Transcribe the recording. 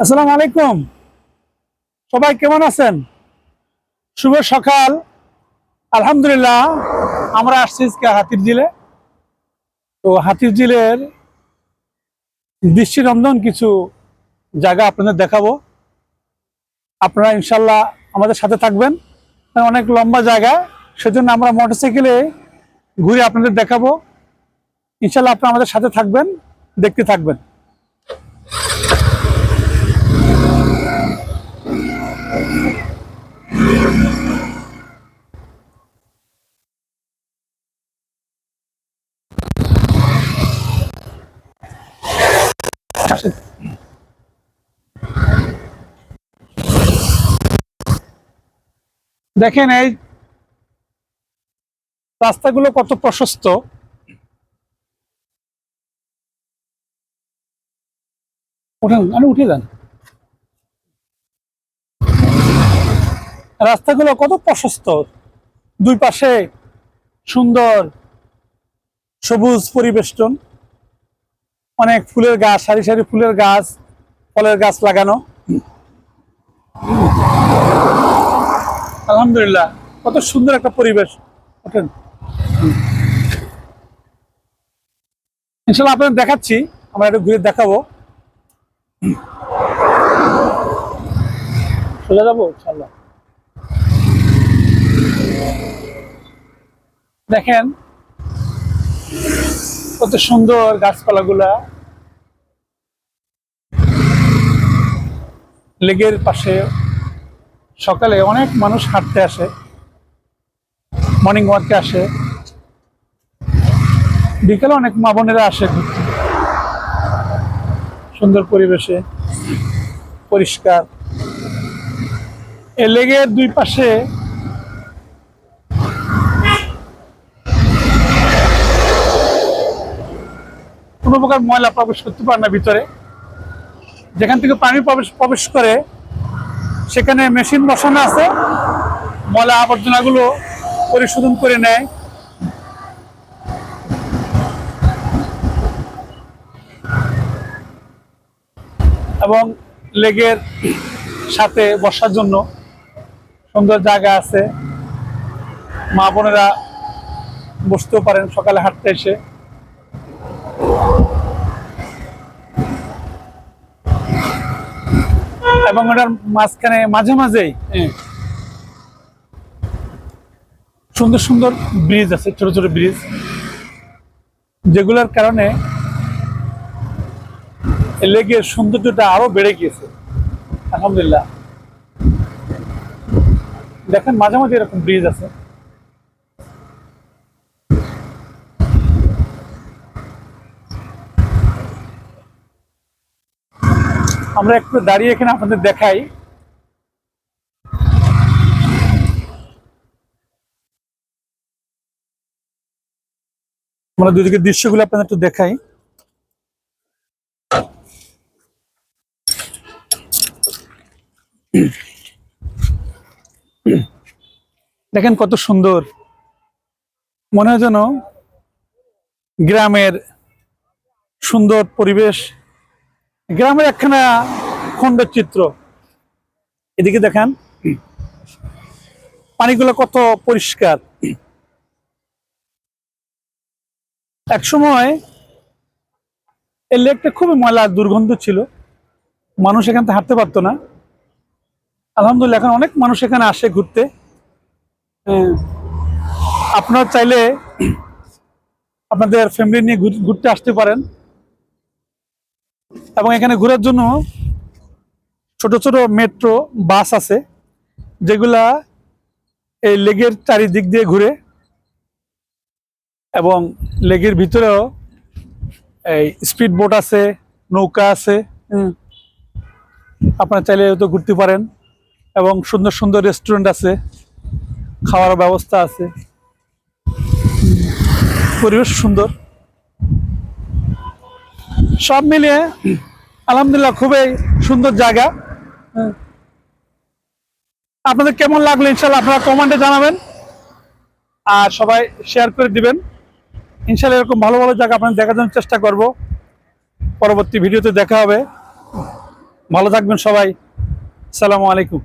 আসসালামু আলাইকুম। সবাই কেমন আছেন? শুভ সকাল। আলহামদুলিল্লাহ, আমরা আসছি আজকে হাতির ঝিলে। তো হাতির ঝিলের দৃষ্টিনন্দন কিছু জায়গা আপনাদের দেখাবো। আপনারা ইনশাল্লাহ আমাদের সাথে থাকবেন। অনেক লম্বা জায়গা, সেজন্য আমরা মোটরসাইকেলে ঘুরে আপনাদের দেখাবো। ইনশাল্লাহ আপনারা আমাদের সাথে থাকবেন, দেখতে থাকবেন। দেখেন এই রাস্তাগুলো কত প্রশস্ত। উঠেন, উঠে যান। রাস্তাগুলো কত প্রশস্ত, দুই পাশে সুন্দর সবুজ পরিবেষ্টন, অনেক ফুলের গাছ, সারি সারি ফুলের গাছ, ফলের গাছ লাগানো। আলহামদুলিল্লাহ, কত সুন্দর একটা পরিবেশ। ওঠেন, ইনশাল্লাহ আপনাদের দেখাচ্ছি, আমরা একটু ঘুরে দেখাবো। সোজা যাবো ইনশাল্লাহ। দেখেন কত সুন্দর গাছপালাগুলা, লেকের পাশে সকালে অনেক মানুষ হাঁটতে আসে, মর্নিং ওয়াকে আসে, বিকেলে অনেক মা বোনেরা আসে ঘুরতে। সুন্দর পরিবেশে, পরিষ্কার। এই লেকের দুই পাশে কোনো প্রকার ময়লা প্রবেশ করতে পারে না ভিতরে। যেখান থেকে পানি প্রবেশ করে সেখানে মেশিন বসানো আছে, ময়লা আবর্জনাগুলো পরিশোধন করে নেয়। এবং লেকের সাথে বসার জন্য সুন্দর জায়গা আছে, মা বোনেরা বসতেও পারেন সকালে হাঁটতে এসে। এবং ওটার মাঝখানে মাঝে মাঝেই সুন্দর সুন্দর ব্রিজ আছে, ছোট ছোট ব্রিজ, যেগুলোর কারণে লেকের সৌন্দর্যটা আরো বেড়ে গিয়েছে। আলহামদুলিল্লাহ, দেখেন মাঝে মাঝে এরকম ব্রিজ আছে। আমরা একটু দাঁড়িয়ে এখানে আপনাদের দেখাই। আমরা দুদিকে দৃশ্যগুলো আপনাদের একটু দেখাই। দেখেন কত সুন্দর, মনে হয় যেন গ্রামের সুন্দর পরিবেশ, গ্রামের একখানা খণ্ডের চিত্র। এদিকে দেখেন পানিগুলো কত পরিষ্কার। এক সময় এই লেকটা খুবই ময়লা দুর্গন্ধ ছিল, মানুষ এখান থেকে হাঁটতে পারতো না। আলহামদুলিল্লাহ, এখন অনেক মানুষ এখানে আসে ঘুরতে। আপনারা চাইলে আপনাদের ফ্যামিলি নিয়ে ঘুরতে আসতে পারেন। এবং এখানে ঘোরার জন্য ছোট ছোট মেট্রো বাস আছে, যেগুলা এই লেকের চারিদিক দিয়ে ঘুরে। এবং লেকের ভিতরেও এই স্পিড বোট আছে, নৌকা আছে, আপনারা চাইলে তো ঘুরতে পারেন। এবং সুন্দর সুন্দর রেস্টুরেন্ট আছে, খাওয়ার ব্যবস্থা আছে, পরিবেশ সুন্দর। সব মিলিয়ে আলহামদুলিল্লাহ খুবই সুন্দর জায়গা। আপনাদের কেমন লাগলো ইনশাল্লাহ আপনারা কমেন্টে জানাবেন, আর সবাই শেয়ার করে দিবেন। ইনশাল্লাহ এরকম ভালো ভালো জায়গা আপনাদের দেখার জন্য চেষ্টা করব। পরবর্তী ভিডিওতে দেখা হবে। ভালো থাকবেন সবাই। আসসালামু আলাইকুম।